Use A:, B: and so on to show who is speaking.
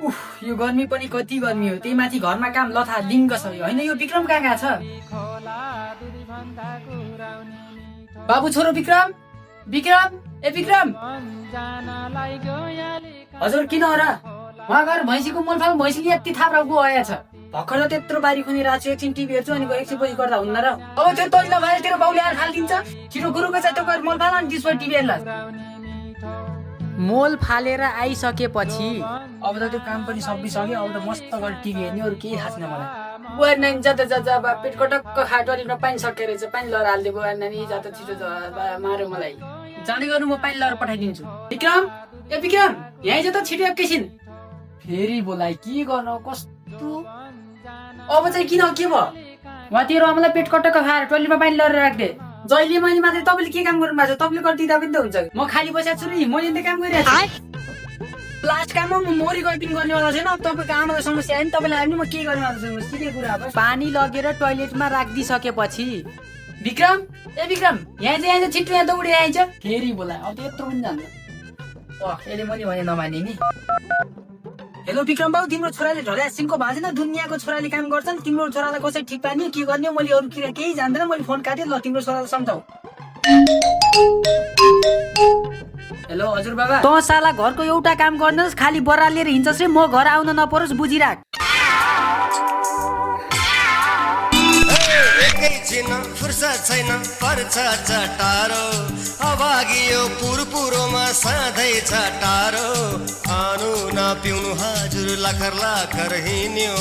A: उफ, यो गर्मी पनि कति गर्मी हो। त्यही माथि घरमा काम लथा लिङ्ग छ। होइन यो विक्रम कहाँ गएको छ? बाबु छोरो विक्रम, विक्रम, ए विक्रम। हजुर किन हो र? उहाँ गएर भैँसीको मोलफाल भैँसीले यति थाप्राको आएछ। भर्खर त त्यत्रो बारी खुनिरहेको छु, एकछिन टिभी हेर्छु अनि एकछिन पछि गर्दा हुन्न र? अब त्यो तैँले भाइ तेरो बाउले आएर फालिदिन्छ। छिटो गुरुको चाहिँ त्यो गएर मोलफाल अनि त्यसपछि टिभी हेर्ला। मोल फालेर आइसकेपछि अब त त्यो काम पनि सकिसक्यो। अब त मस्त गरेर टिभी हेर्ने, अरू केही थाहा छैन मलाई। बुहारी नानी जाँदा जाँदा पेट कटक्क खाटो अलिक पानी सकेर चाहिँ पानी लगाएर हालिदियो। बुहारी नानी जाँदा छिटो मार्यो मलाई। जाने गर्नु म पानी लगाएर पठाइदिन्छु। विक्रम, ए विक्रम यहाँ आइज त छिटो एकैछिन। फेरि बोलाइ के गर्नु कस्तो। अब चाहिँ किन के भयो? उहाँ तेरो आमालाई पेट कटक्क खाएर टोइलेटमा पानी लगाएर राख्दे। जहिले मैले मात्रै तपाईँले के काम गर्नु भएको छ? तपाईँले गरिदिँदा पनि त हुन्छ। म खाली बसेको छु नि, मैले काम गरिरहेको छु। लास्ट काममा म मोरी गइपिन गर्नेवाला छैन। अब तपाईँको आमाको समस्या आयो नि, तपाईँलाई आयो नि, म के गर्नेवाला छु? सिधै कुरा अब पानी लगेर टोइलेटमा राखिदिइसकेपछि विक्रम, ए विक्रम यहाँ चाहिँ छिट्टो यहाँ दौडी आइन्छ। फेरि बोला अब त्यत्रो पनि जान्छ। यसले मैले भने नमाने नि। हेलो विक्रम बाबु, तिम्रो छोराले ढल्या सिङको भाँजेन। दुनियाँको छोराले काम गर्छन्, तिम्रो छोरालाई कसरी ठिक पार्ने के गर्ने मैले अरू केही जान्दैन। मैले फोन काटेँ। ल तिम्रो छोरालाई सम्झाऊ। हेलो हजुर बाबा। तँ साला घरको एउटा काम गर्नुहोस्, खालि बराल लिएर हिँड्छस् रे। म घर आउन नपरोस् बुझिराख।
B: फुर्सद छैन पर्छ चटारो, अभागियो पुरपुरोमा सधैँ छ टारो। खानु नपिउनु हजुर लाखर लाखर हिँड्यो।